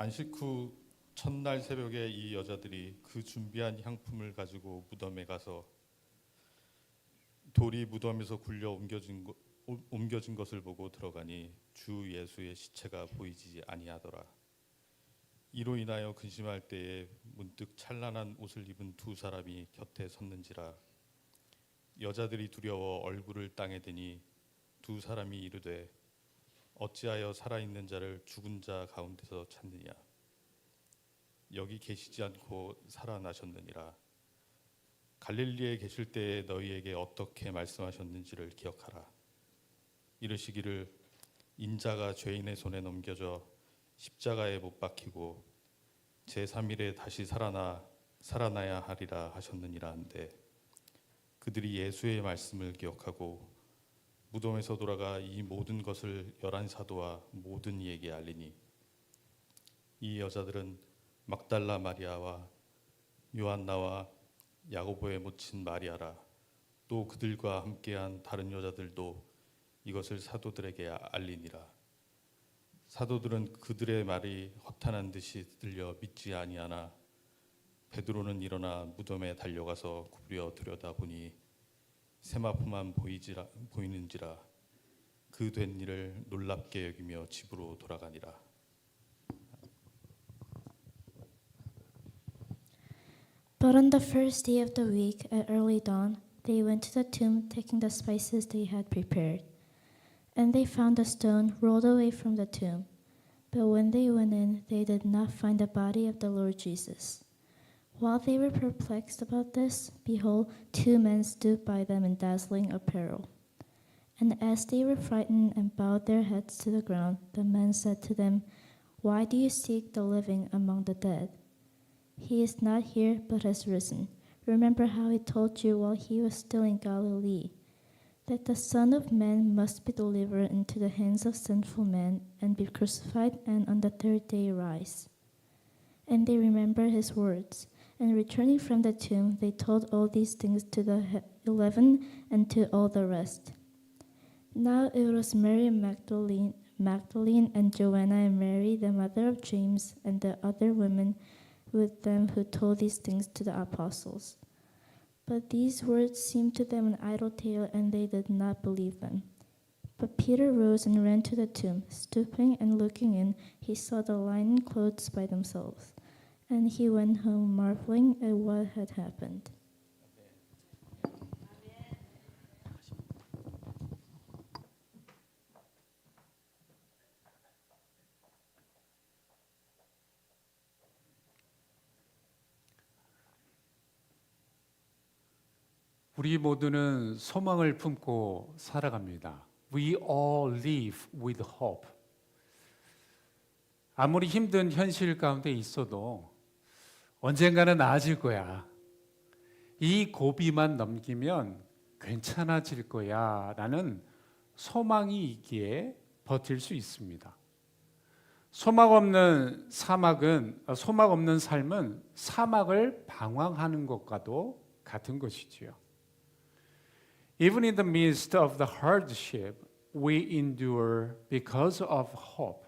안식 후 첫날 새벽에 이 여자들이 그 준비한 향품을 가지고 무덤에 가서 돌이 무덤에서 굴려 옮겨진 것을 보고 들어가니 주 예수의 시체가 보이지 아니하더라. 이로 인하여 근심할 때에 문득 찬란한 옷을 입은 두 사람이 곁에 섰는지라. 여자들이 두려워 얼굴을 땅에 대니 두 사람이 이르되 어찌하여 살아있는 자를 죽은 자 가운데서 찾느냐. 여기 계시지 않고 살아나셨느니라. 갈릴리에 계실 때에 너희에게 어떻게 말씀하셨는지를 기억하라. 이르시기를 인자가 죄인의 손에 넘겨져 십자가에 못 박히고 제3일에 다시 살아나야 하리라 하셨느니라 한데, 그들이 예수의 말씀을 기억하고 무덤에서 돌아가 이 모든 것을 11 사도와 모든 이에게 알리니, 이 여자들은 막달라 마리아와 요한나와 야고보의 모친 마리아라. 또 그들과 함께한 다른 여자들도 이것을 사도들에게 알리니라. 사도들은 그들의 말이 허탄한 듯이 들려 믿지 아니하나 베드로는 일어나 무덤에 달려가서 구부려 들여다보니 세마포만 보이는지라. 그 된 일을 놀랍게 여기며 집으로 돌아가니라. But on the first day of the week, at early dawn, they went to the tomb, taking the spices they had prepared. And they found the stone rolled away from the tomb. But when they went in, they did not find the body of the Lord Jesus. While they were perplexed about this, behold, 2 men stood by them in dazzling apparel. And as they were frightened and bowed their heads to the ground, the men said to them, "Why do you seek the living among the dead? He is not here, but has risen. Remember how he told you while he was still in Galilee, that the Son of Man must be delivered into the hands of sinful men and be crucified and on the 3rd day rise." And they remembered his words. And returning from the tomb, they told all these things to the 11 and to all the rest. Now it was Mary Magdalene and Joanna and Mary, the mother of James, and the other women with them who told these things to the apostles. But these words seemed to them an idle tale, and they did not believe them. But Peter rose and ran to the tomb. Stooping and looking in, he saw the linen clothes by themselves. And he went home marveling at what had happened. 우리 모두는 소망을 품고 살아갑니다. We all live with hope. 아무리 힘든 현실 가운데 있어도 언젠가는 나아질 거야. 이 고비만 넘기면 괜찮아질 거야 라는 소망이 있기에 버틸 수 있습니다. 소망 없는 삶은 사막을 방황하는 것과도 같은 것이지요. Even in the midst of the hardship, we endure because of hope.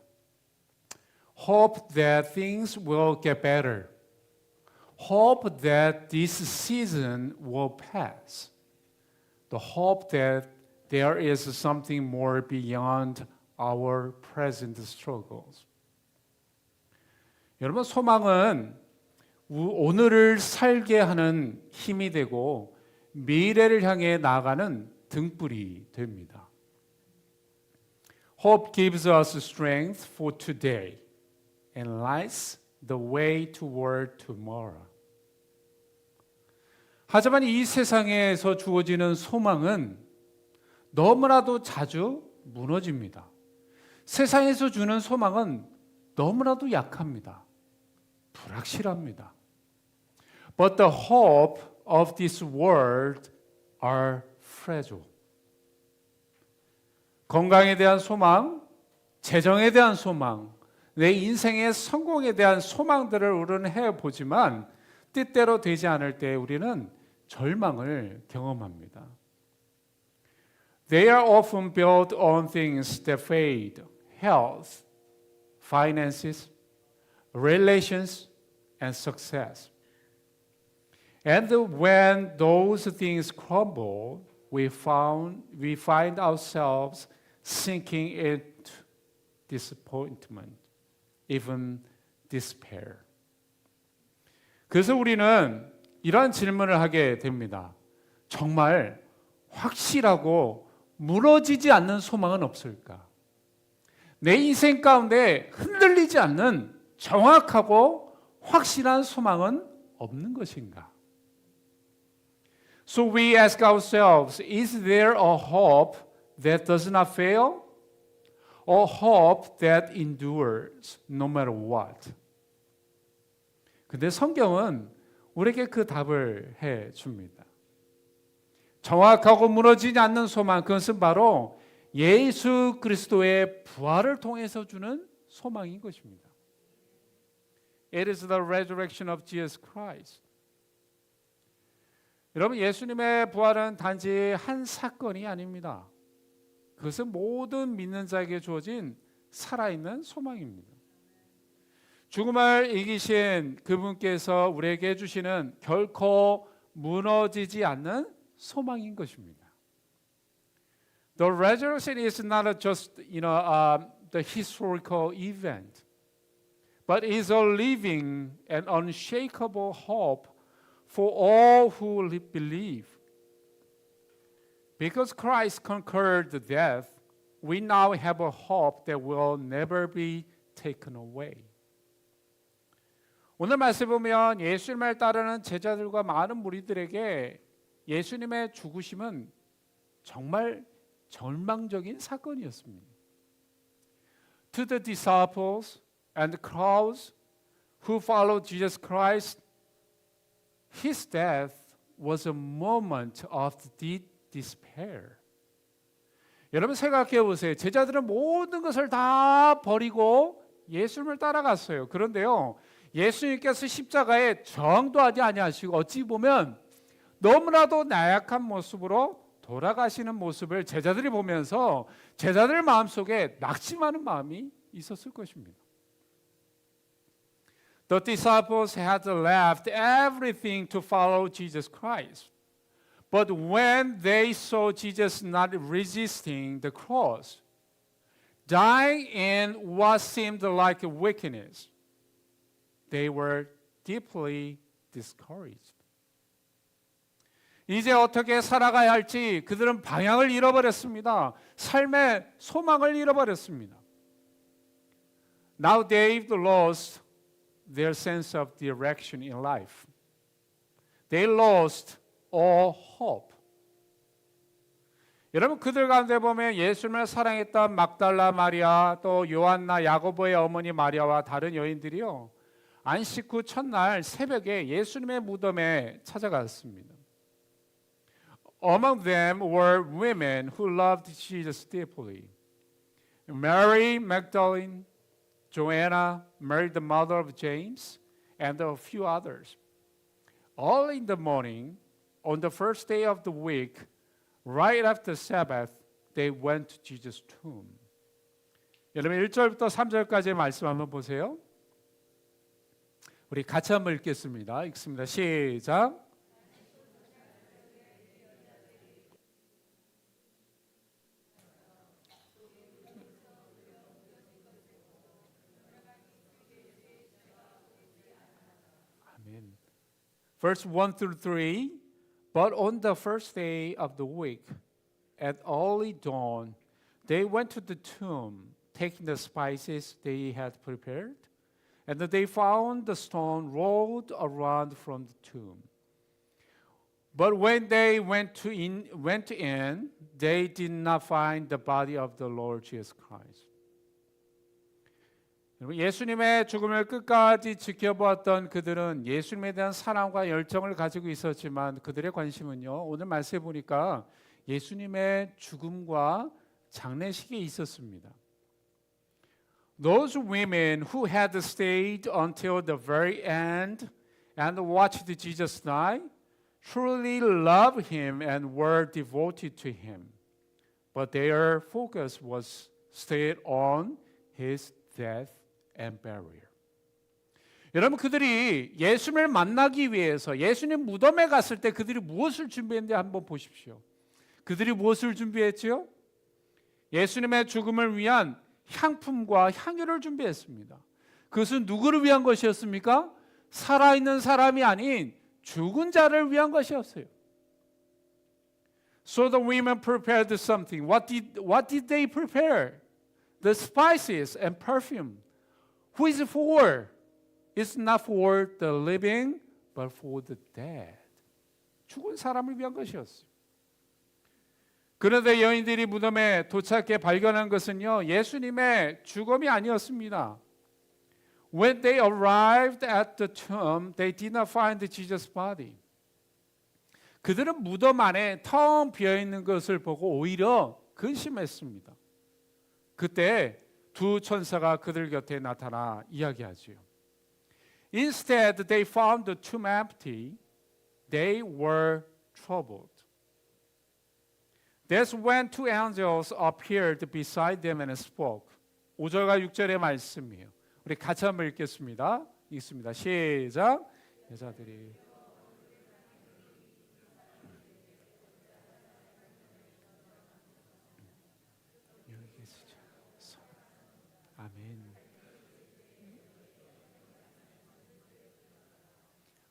Hope that things will get better. Hope that this season will pass. The hope that there is something more beyond our present struggles. 여러분, 소망은 오늘을 살게 하는 힘이 되고 미래를 향해 나아가는 등불이 됩니다. Hope gives us strength for today and lights the way toward tomorrow. 하지만 이 세상에서 주어지는 소망은 너무나도 자주 무너집니다. 세상에서 주는 소망은 너무나도 약합니다. 불확실합니다. But the hope of this world are fragile. 건강에 대한 소망, 재정에 대한 소망, 내 인생의 성공에 대한 소망들을 우리는 해보지만 뜻대로 되지 않을 때 우리는 절망을 경험합니다. They are often built on things that fade, health, finances, relations, and success. And when those things crumble, we find ourselves sinking into disappointment, even despair. 그래서 우리는 이러한 질문을 하게 됩니다. 정말 확실하고 무너지지 않는 소망은 없을까? 내 인생 가운데 흔들리지 않는 정확하고 확실한 소망은 없는 것인가? So we ask ourselves, is there a hope that does not fail? A hope that endures no matter what? 근데 성경은 우리에게 그 답을 해 줍니다. 정확하고 무너지지 않는 소망, 그것은 바로 예수 그리스도의 부활을 통해서 주는 소망인 것입니다. It is the resurrection of Jesus Christ. 여러분, 예수님의 부활은 단지 한 사건이 아닙니다. 그것은 모든 믿는 자에게 주어진 살아있는 소망입니다. 죽음을 이기신 그분께서 우리에게 주시는 결코 무너지지 않는 소망인 것입니다. The resurrection is not just, the historical event, but is a living and unshakable hope for all who believe. Because Christ conquered death, we now have a hope that will never be taken away. 오늘 말씀 보면 예수님을 따르는 제자들과 많은 무리들에게 예수님의 죽으심은 정말 절망적인 사건이었습니다. To the disciples and the crowds who followed Jesus Christ, His death was a moment of deep despair. 여러분 생각해 보세요. 제자들은 모든 것을 다 버리고 예수님을 따라갔어요. 그런데요, 예수님께서 십자가에 정도하지 아니하시고 어찌 보면 너무나도 나약한 모습으로 돌아가시는 모습을 제자들이 보면서 제자들 마음속에 낙심하는 마음이 있었을 것입니다. The disciples had left everything to follow Jesus Christ. But when they saw Jesus not resisting the cross, dying in what seemed like wickedness, they were deeply discouraged. 이제 어떻게 살아가야 할지 그들은 방향을 잃어버렸습니다. 삶의 소망을 잃어버렸습니다. Now they've lost their sense of direction in life. They lost all hope. 여러분, 그들 가운데 보면 예수님을 사랑했던 막달라 마리아, 또 요한나 야고보의 어머니 마리아와 다른 여인들이요, 안식 후 첫날 새벽에 예수님의 무덤에 찾아갔습니다. Among them were women who loved Jesus deeply. Mary Magdalene, Joanna, Mary the mother of James, and a few others. All in the morning, on the first day of the week, right after Sabbath, they went to Jesus' tomb. 여러분 1절부터 3절까지의 말씀 한번 보세요. 우리 같이 한번 읽겠습니다. 읽습니다. 시작. 아멘. Verse 1 through 3. But on the first day of the week, at early dawn, they went to the tomb, taking the spices they had prepared, and they found the stone rolled around from the tomb. But when they went in, they did not find the body of the Lord Jesus Christ. 예수님의 죽음을 끝까지 지켜보았던 그들은 예수님에 대한 사랑과 열정을 가지고 있었지만 그들의 관심은요, 오늘 말씀해 보니까 예수님의 죽음과 장례식에 있었습니다. Those women who had stayed until the very end and watched Jesus die truly loved him and were devoted to him. But their focus was stayed on his death and burial. 여러분 그들이 예수님을 만나기 위해서 예수님 무덤에 갔을 때 그들이 무엇을 준비했는지 한번 보십시오. 그들이 무엇을 준비했지요? 예수님의 죽음을 위한 향품과 향유를 준비했습니다. 그것은 누구를 위한 것이었습니까? 살아있는 사람이 아닌 죽은 자를 위한 것이었어요. So the women prepared something. What did they prepare? The spices and perfume. Who is it for? It's not for the living, but for the dead. 죽은 사람을 위한 것이었어요. 그런데 여인들이 무덤에 도착해 발견한 것은요, 예수님의 죽음이 아니었습니다. When they arrived at the tomb, they did not find Jesus' body. 그들은 무덤 안에 텅 비어 있는 것을 보고 오히려 근심했습니다. 그때 두 천사가 그들 곁에 나타나 이야기하지요. Instead, they found the tomb empty. They were troubled. That's when two angels appeared beside them and spoke. 5절과 6절의 말씀이에요. 우리 같이 한번 읽겠습니다. 읽습니다. 시작. 여자들이 여기 계시죠. 아멘.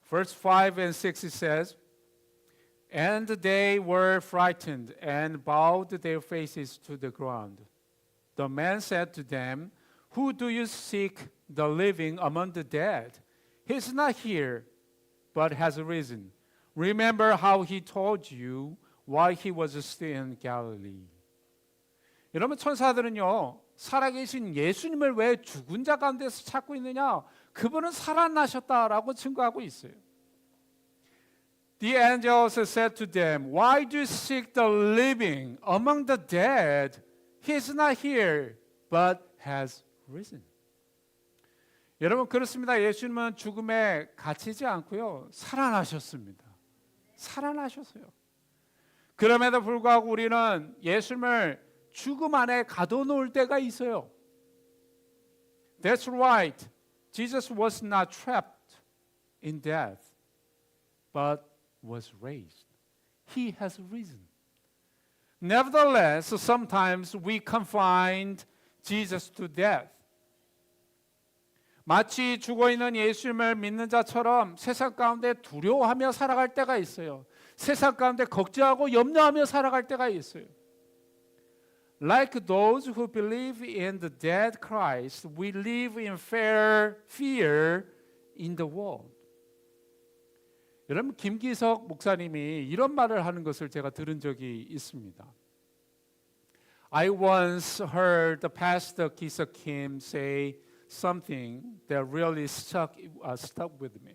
Verse 5 and 6 it says, And they were frightened and bowed their faces to the ground. The man said to them, Who do you seek the living among the dead? He is not here, but has risen. Remember how he told you while he was still in Galilee. 여러분 천사들은요, 살아계신 예수님을 왜 죽은 자 가운데서 찾고 있느냐? 그분은 살아나셨다라고 증거하고 있어요. The angels said to them, Why do you seek the living among the dead? He is not here, but has risen. 여러분 그렇습니다. 예수님은 죽음에 갇히지 않고요, 살아나셨습니다. 살아나셨어요. 그럼에도 불구하고 우리는 예수님을 죽음 안에 가둬놓을 때가 있어요. That's right. Jesus was not trapped in death, but was raised. He has risen. Nevertheless, sometimes we confine Jesus to death. 마치 죽어있는 예수님을 믿는 자처럼 세상 가운데 두려워하며 살아갈 때가 있어요. 세상 가운데 걱정하고 염려하며 살아갈 때가 있어요. Like those who believe in the dead Christ, we live in fear in the world. 여러분 김기석 목사님이 이런 말을 하는 것을 제가 들은 적이 있습니다. I once heard the pastor Kiseok Kim say something that really stuck with me.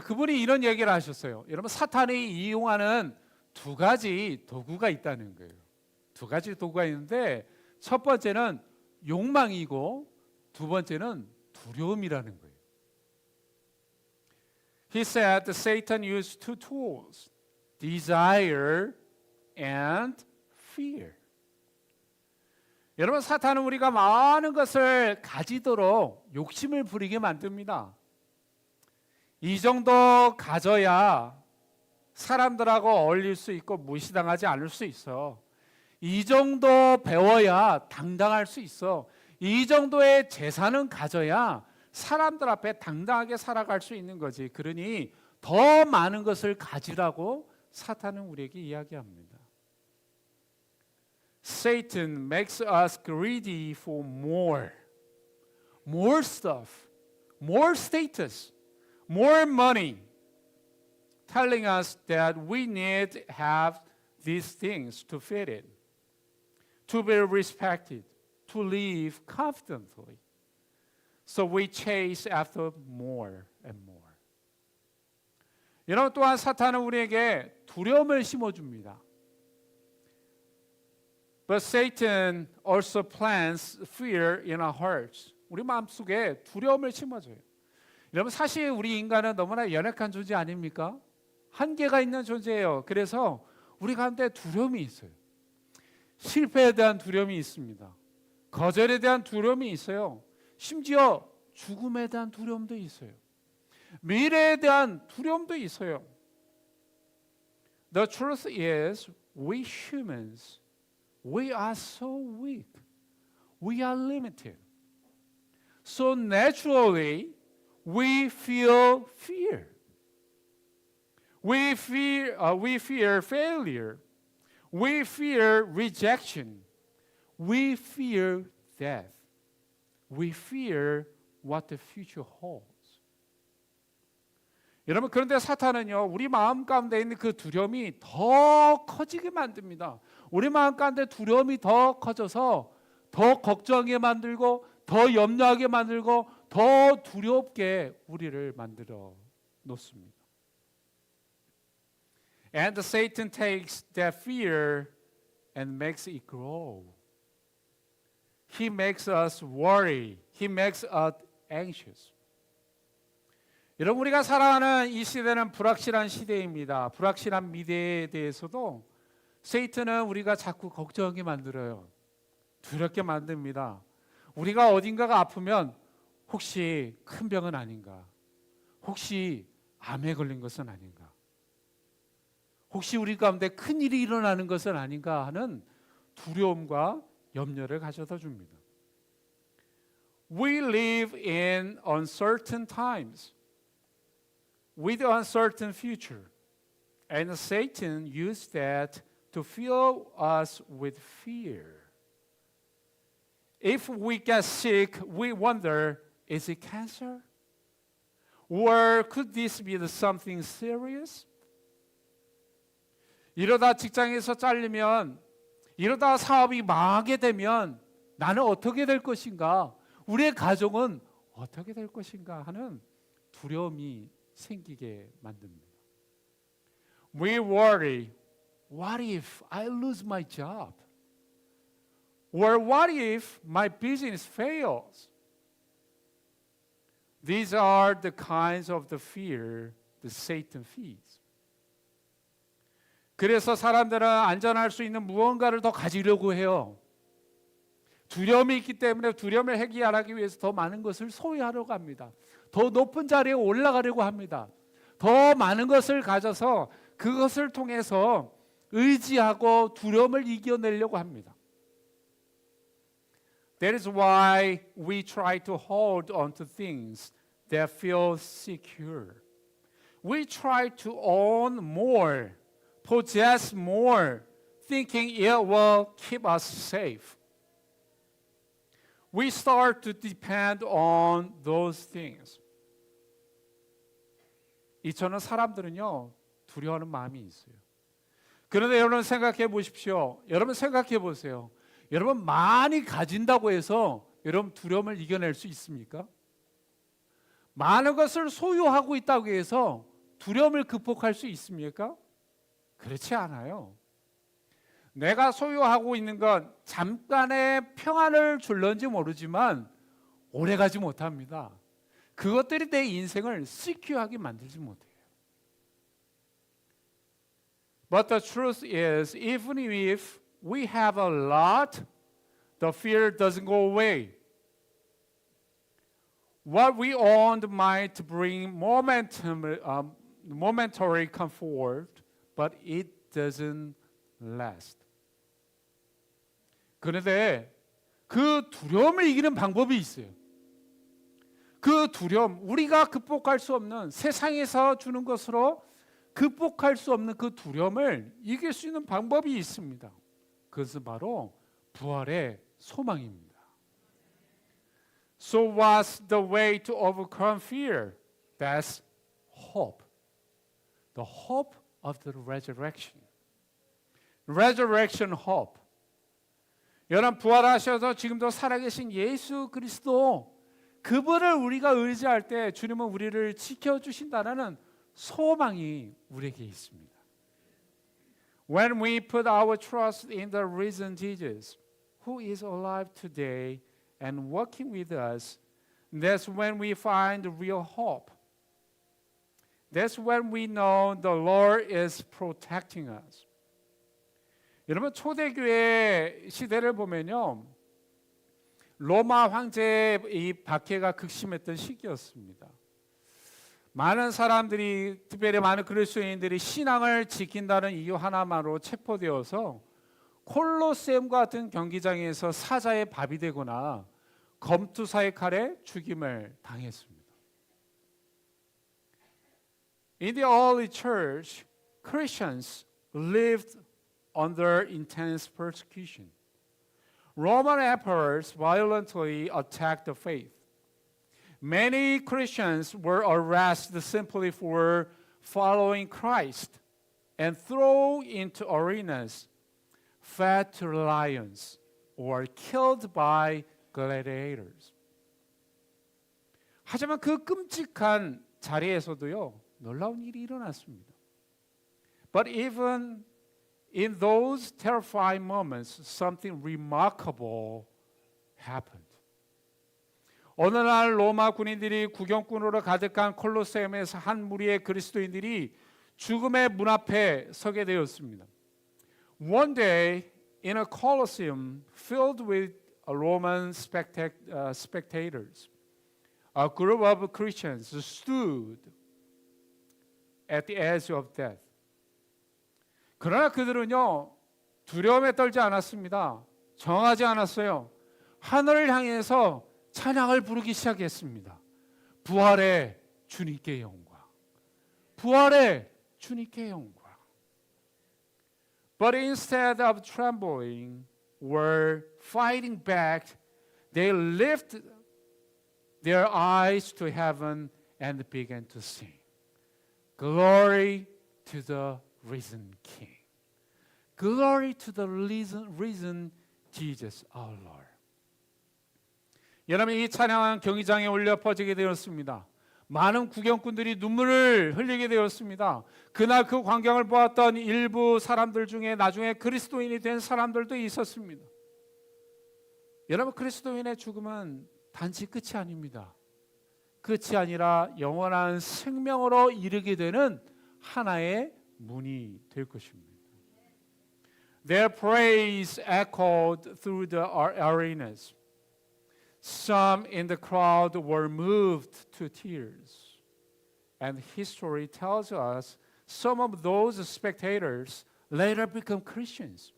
그분이 이런 얘기를 하셨어요. 여러분 사탄이 이용하는 두 가지 도구가 있다는 거예요. 두 가지 도구가 있는데 첫 번째는 욕망이고 두 번째는 두려움이라는 거예요. He said that Satan used two tools, desire and fear. 여러분 사탄은 우리가 많은 것을 가지도록 욕심을 부리게 만듭니다. 이 정도 가져야 사람들하고 어울릴 수 있고 무시당하지 않을 수 있어. 이 정도 배워야 당당할 수 있어. 이 정도의 재산은 가져야 사람들 앞에 당당하게 살아갈 수 있는 거지. 그러니 더 많은 것을 가지라고 사탄은 우리에게 이야기합니다. Satan makes us greedy for more stuff, more status, more money, telling us that we need to have these things to fit in, to be respected, to live confidently. So we chase after more and more. 여러분 또한 사탄은 우리에게 두려움을 심어줍니다. But Satan also plants fear in our hearts. 우리 마음속에 두려움을 심어줘요. 여러분 사실 우리 인간은 너무나 연약한 존재 아닙니까? 한계가 있는 존재예요. 그래서 우리 가운데 두려움이 있어요. 실패에 대한 두려움이 있습니다. 거절에 대한 두려움이 있어요. 심지어 죽음에 대한 두려움도 있어요. 미래에 대한 두려움도 있어요. The truth is, we humans, we are so weak. We are limited. So naturally, we feel fear. We fear failure. We fear rejection. We fear death. We fear what the future holds. 여러분, 그런데 사탄은요, 우리 마음 가운데 있는 그 두려움이 더 커지게 만듭니다. 우리 마음 가운데 두려움이 더 커져서 더 걱정하게 만들고 더 염려하게 만들고 더 두렵게 우리를 만들어 놓습니다. And Satan takes that fear and makes it grow. He makes us worry. He makes us anxious. 여러분, 우리가 살아가는 이 시대는 불확실한 시대입니다. 불확실한 미래에 대해서도 세이탄은 우리가 자꾸 걱정하게 만들어요. 두렵게 만듭니다. 우리가 어딘가가 아프면 혹시 큰 병은 아닌가? 혹시 암에 걸린 것은 아닌가? 혹시 우리 가운데 큰 일이 일어나는 것은 아닌가 하는 두려움과 염려를 가져다 줍니다. We live in uncertain times with uncertain future. And Satan used that to fill us with fear. If we get sick, we wonder, is it cancer? Or could this be something serious? 이러다 직장에서 잘리면, 이러다 사업이 망하게 되면 나는 어떻게 될 것인가? 우리의 가정은 어떻게 될 것인가 하는 두려움이 생기게 만듭니다. We worry, what if I lose my job? Or what if my business fails? These are the kinds of the fear that Satan feeds. 그래서 사람들은 안전할 수 있는 무언가를 더 가지려고 해요. 두려움이 있기 때문에 두려움을 해결하기 위해서 더 많은 것을 소유하려고 합니다. 더 높은 자리에 올라가려고 합니다. 더 많은 것을 가져서 그것을 통해서 의지하고 두려움을 이겨내려고 합니다. That is why we try to hold on to things that feel secure. We try to own more, possess more, thinking it will keep us safe. We start to depend on those things. 이처럼 사람들은요, 두려워하는 마음이 있어요. 그런데 여러분 생각해 보십시오. 여러분 생각해 보세요. 여러분 많이 가진다고 해서 여러분 두려움을 이겨낼 수 있습니까? 많은 것을 소유하고 있다고 해서 두려움을 극복할 수 있습니까? 그렇지 않아요. 내가 소유하고 있는 건 잠깐의 평안을 줄런지 모르지만 오래가지 못합니다. 그것들이 내 인생을 시큐하게 만들지 못해요. But the truth is, even if we have a lot, the fear doesn't go away. What we owned might bring momentary comfort, but it doesn't last. 그런데 그 두려움을 이기는 방법이 있어요. 그 두려움, 우리가 극복할 수 없는 세상에서 주는 것으로 극복할 수 없는 그 두려움을 이길 수 있는 방법이 있습니다. 그것은 바로 부활의 소망입니다. So what's the way to overcome fear? That's hope. The hope of the resurrection. Resurrection hope. 여러분 부활하셔서 지금도 살아계신 예수 그리스도 그분을 우리가 의지할 때 주님은 우리를 지켜주신다는 소망이 우리에게 있습니다. When we put our trust in the risen Jesus, who is alive today and working with us, that's when we find real hope. That's when we know the Lord is protecting us. 여러분 초대교회 시대를 보면요, 로마 황제의 이 박해가 극심했던 시기였습니다. 많은 사람들이, 특별히 많은 그리스도인들이 신앙을 지킨다는 이유 하나만으로 체포되어서 콜로세움과 같은 경기장에서 사자의 밥이 되거나 검투사의 칼에 죽임을 당했습니다. In the early church, Christians lived under intense persecution. Roman emperors violently attacked the faith. Many Christians were arrested simply for following Christ and thrown into arenas, fed to lions, or killed by gladiators. 하지만 그 끔찍한 자리에서도요, 놀라운 일이 일어났습니다. But even in those terrifying moments, something remarkable happened. 어느 날 로마 군인들이 구경꾼으로 가득한 콜로세움에서 한 무리의 그리스도인들이 죽음의 문 앞에 서게 되었습니다. One day, in a Colosseum filled with Roman spectators, a group of Christians stood at the edge of death. 그러나 그들은요, 두려움에 떨지 않았습니다. 정하지 않았어요. 하늘을 향해서 찬양을 부르기 시작했습니다. 부활의 주님께 영광. 부활의 주님께 영광. But instead of trembling or fighting back, they lifted their eyes to heaven and began to sing. Glory to the risen King. Glory to the risen Jesus our Lord. 여러분, 이 찬양은 경기장에 울려 퍼지게 되었습니다. 많은 구경꾼들이 눈물을 흘리게 되었습니다. 그날 그 광경을 보았던 일부 사람들 중에 나중에 그리스도인이 된 사람들도 있었습니다. 여러분, 그리스도인의 죽음은 단지 끝이 아닙니다. 끝이 아니라 영원한 생명으로 이르게 되는 하나의 문이 될 것입니다. Their praise echoed through the arenas. Some in the crowd were moved to tears. And history tells us some of those spectators later become Christians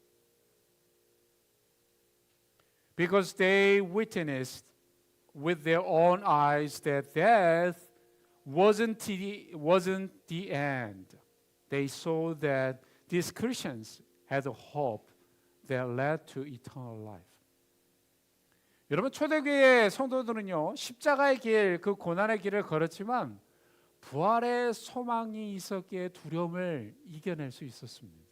because they witnessed with their own eyes that death wasn't the end. They saw that these Christians had a hope that led to eternal life. 여러분, 초대교회 성도들은요, 십자가의 길, 그 고난의 길을 걸었지만 부활의 소망이 있었기에 두려움을 이겨낼 수 있었습니다.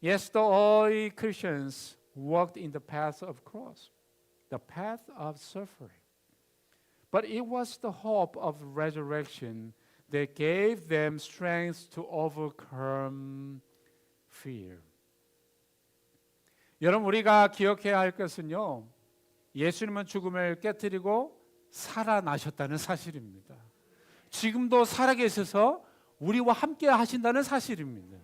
Yes, the early Christians walked in the path of cross, the path of suffering. But it was the hope of resurrection that gave them strength to overcome fear. 여러분, 우리가 기억해야 할 것은요, 예수님은 죽음을 깨뜨리고 살아나셨다는 사실입니다. 지금도 살아계셔서 우리와 함께 하신다는 사실입니다.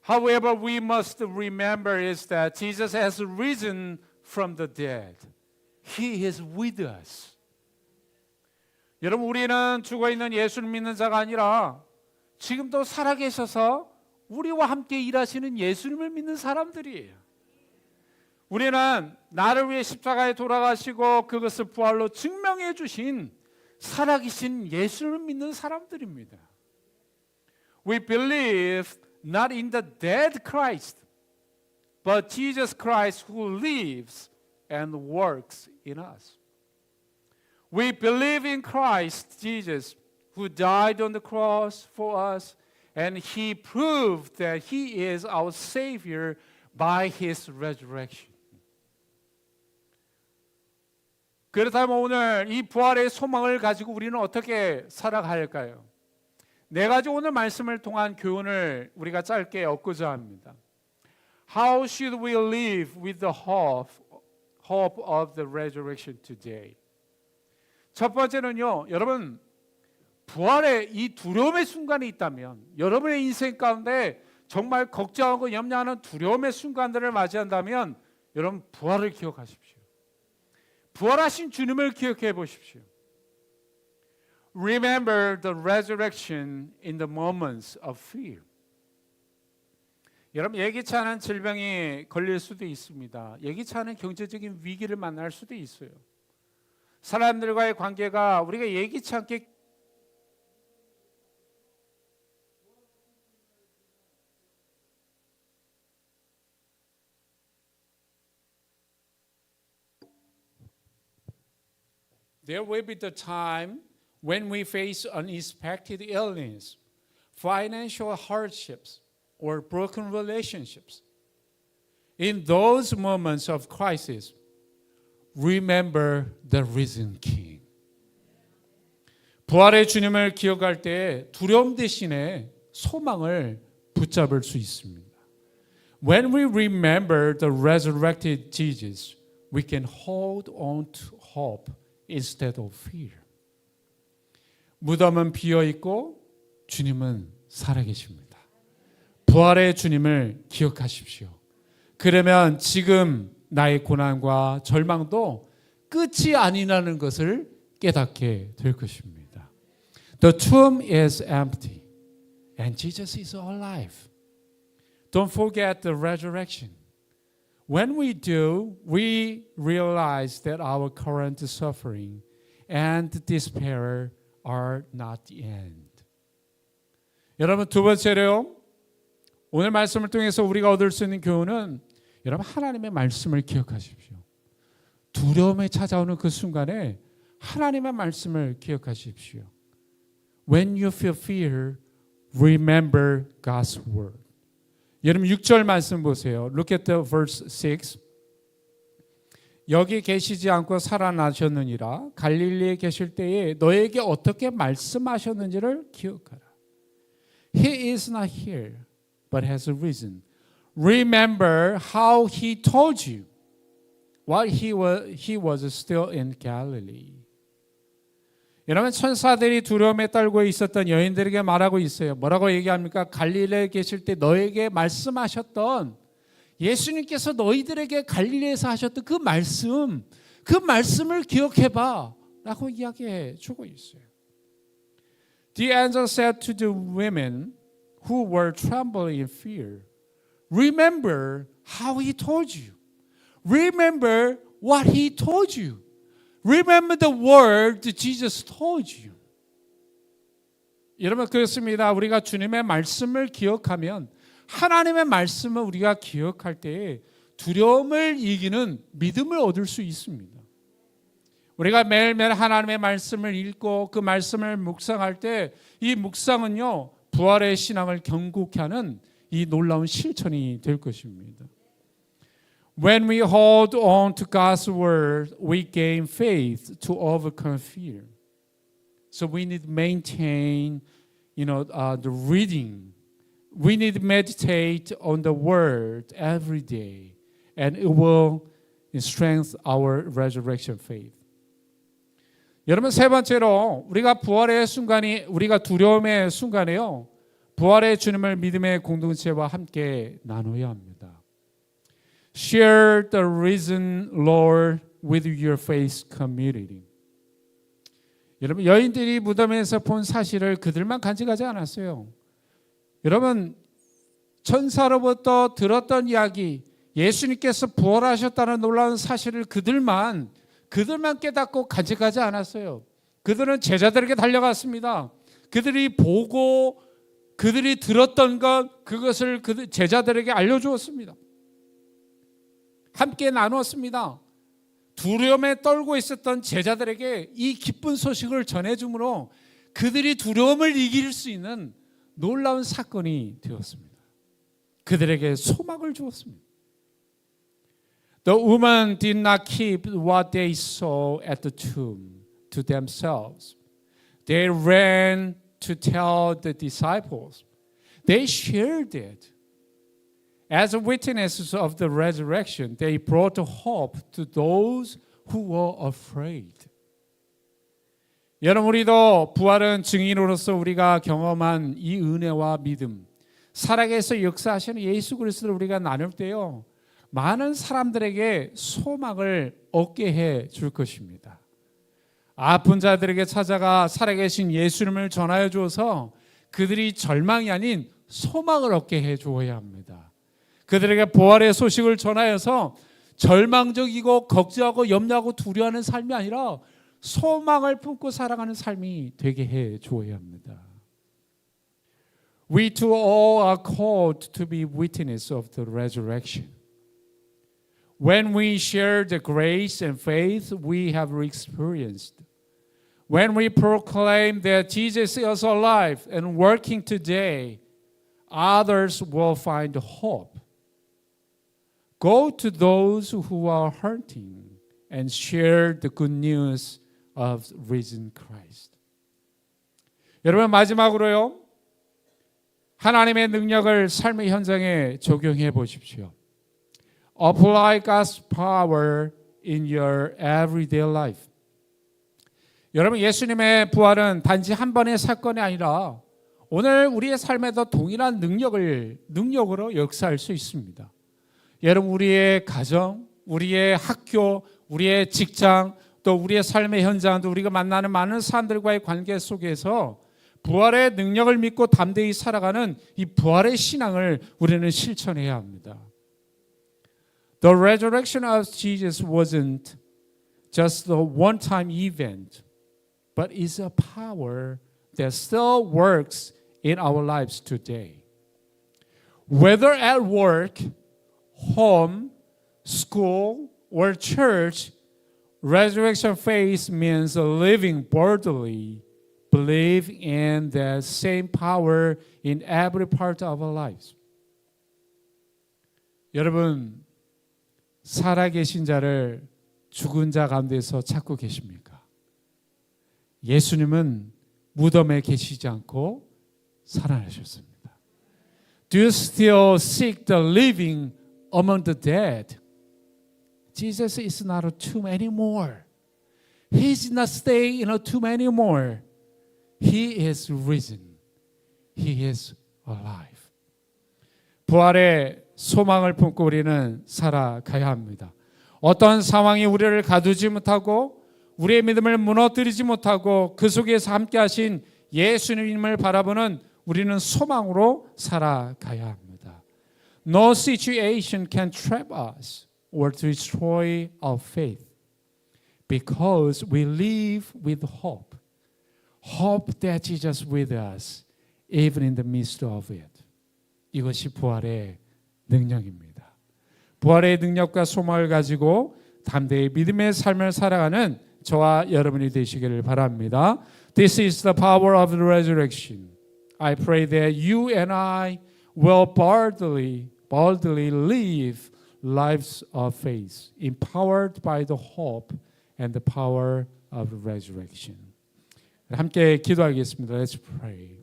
However, we must remember is that Jesus has risen from the dead. He is with us. 여러분, 우리는 죽어있는 예수를 믿는 자가 아니라 지금도 살아계셔서 우리와 함께 일하시는 예수님을 믿는 사람들이에요. 우리는 나를 위해 십자가에 돌아가시고 그것을 부활로 증명해 주신 살아계신 예수를 믿는 사람들입니다. We believe not in the dead Christ, but Jesus Christ who lives and works in us. We believe in Christ Jesus who died on the cross for us, and He proved that He is our Savior by His resurrection. 그렇다면 오늘 이 부활의 소망을 가지고 우리는 어떻게 살아갈까요? 네 가지 오늘 말씀을 통한 교훈을 우리가 짧게 얻고자 합니다. How should we live with the hope of the resurrection today? 첫 번째는요, 여러분, 부활의 이 두려움의 순간이 있다면, 여러분의 인생 가운데 정말 걱정하고 염려하는 두려움의 순간들을 맞이한다면, 여러분 부활을 기억하십시오. 부활하신 주님을 기억해 보십시오. Remember the resurrection in the moments of fear. 여러분 예기치 않은 질병이 걸릴 수도 있습니다. 예기치 않은 경제적인 위기를 만날 수도 있어요. 사람들과의 관계가 우리가 예기치 않게 There will be the time when we face unexpected illness, financial hardships, or broken relationships. In those moments of crisis, remember the risen King. 부활의 주님을 기억할 때 두려움 대신에 소망을 붙잡을 수 있습니다. When we remember the resurrected Jesus, we can hold on to hope instead of fear. 무덤은 비어 있고 주님은 살아계십니다. 부활의 주님을 기억하십시오. 그러면 지금 나의 고난과 절망도 끝이 아니라는 것을 깨닫게 될 것입니다. The tomb is empty and Jesus is alive. Don't forget the resurrection. When we do, we realize that our current suffering and despair are not the end. 여러분 두 번째로요. 오늘 말씀을 통해서 우리가 얻을 수 있는 교훈은 여러분 하나님의 말씀을 기억하십시오. 두려움에 찾아오는 그 순간에 하나님의 말씀을 기억하십시오. When you feel fear, remember God's word. 여러분 6절 말씀 보세요. Look at the verse 6. 여기 계시지 않고 살아나셨느니라. 갈릴리에 계실 때에 너에게 어떻게 말씀하셨는지를 기억하라. He is not here, but has risen. Remember how he told you while he was still in Galilee. 여러분 천사들이 두려움에 떨고 있었던 여인들에게 말하고 있어요. 뭐라고 얘기합니까? 갈릴리에 계실 때 너에게 말씀하셨던 예수님께서 너희들에게 갈릴리에서 하셨던 그 말씀을 기억해봐 라고 이야기해 주고 있어요. The angel said to the women who were trembling in fear, remember how he told you. Remember what he told you. Remember the word Jesus told you. 여러분 그렇습니다. 우리가 주님의 말씀을 기억하면 하나님의 말씀을 우리가 기억할 때에 두려움을 이기는 믿음을 얻을 수 있습니다. 우리가 매일매일 하나님의 말씀을 읽고 그 말씀을 묵상할 때 이 묵상은요 부활의 신앙을 견고케 하는 이 놀라운 실천이 될 것입니다. When we hold on to God's word, we gain faith to overcome fear. So we need to maintain, the reading. We need to meditate on the word every day, and it will strengthen our resurrection faith. 여러분 세 번째로 우리가 부활의 순간이 우리가 두려움의 순간에요. 부활의 주님을 믿음의 공동체와 함께 나눠야 합니다. Share the risen Lord with your faith community. 여러분 여인들이 무덤에서 본 사실을 그들만 간직하지 않았어요. 여러분 천사로부터 들었던 이야기, 예수님께서 부활하셨다는 놀라운 사실을 그들만 깨닫고 간직하지 않았어요. 그들은 제자들에게 달려갔습니다. 그들이 보고 그들이 들었던 그것을 제자들에게 알려주었습니다. 함께 나누었습니다. 두려움에 떨고 있었던 제자들에게 이 기쁜 소식을 전해주므로 그들이 두려움을 이길 수 있는 놀라운 사건이 되었습니다. 그들에게 소망을 주었습니다. The woman did not keep what they saw at the tomb to themselves. They ran to tell the disciples. They shared it. As witnesses of the resurrection, they brought hope to those who were afraid. 여러분 우리도 부활은 증인으로서 우리가 경험한 이 은혜와 믿음, 살아계서 역사하시는 예수 그리스도를 우리가 나눌 때요. 많은 사람들에게 소망을 얻게 해 줄 것입니다. 아픈 자들에게 찾아가 살아계신 예수님을 전하여 주어서 그들이 절망이 아닌 소망을 얻게 해 주어야 합니다. 그들에게 부활의 소식을 전하여서 절망적이고 걱정하고 염려하고 두려워하는 삶이 아니라 소망을 품고 살아가는 삶이 되게 해 주어야 합니다. We too all are called to be witnesses of the resurrection. When we share the grace and faith we have experienced, when we proclaim that Jesus is alive and working today, others will find hope. Go to those who are hurting and share the good news of risen Christ. 여러분 마지막으로요. 하나님의 능력을 삶의 현장에 적용해 보십시오. Apply God's power in your everyday life. 여러분 예수님의 부활은 단지 한 번의 사건이 아니라 오늘 우리의 삶에도 동일한 능력으로 역사할 수 있습니다. 여러분 우리의 가정, 우리의 학교, 우리의 직장, 또 우리의 삶의 현장도 우리가 만나는 많은 사람들과의 관계 속에서 부활의 능력을 믿고 담대히 살아가는 이 부활의 신앙을 우리는 실천해야 합니다. The resurrection of Jesus wasn't just a one-time event, but is a power that still works in our lives today. Whether at work, home, school, or church, resurrection faith means living boldly, believe in the same power in every part of our lives. 여러분, 살아계신 자를 죽은 자 가운데서 찾고 계십니까? 예수님은 무덤에 계시지 않고 살아나셨습니다. Do you still seek the living among the dead? Jesus is not a tomb anymore. He is not staying in a tomb anymore. He is risen. He is alive. 부활의 소망을 품고 우리는 살아가야 합니다. 어떤 상황이 우리를 가두지 못하고 우리의 믿음을 무너뜨리지 못하고 그 속에서 함께 하신 예수님을 바라보는 우리는 소망으로 살아가야 합니다. No situation can trap us or destroy our faith because we live with hope. Hope that Jesus is with us even in the midst of it. 이것이 부활의 능력입니다. 부활의 능력과 소망을 가지고 담대히 믿음의 삶을 살아가는 저와 여러분이 되시기를 바랍니다. This is the power of the resurrection. I pray that you and I will boldly live lives of faith, empowered by the hope and the power of the resurrection. 함께 기도하겠습니다. Let's pray.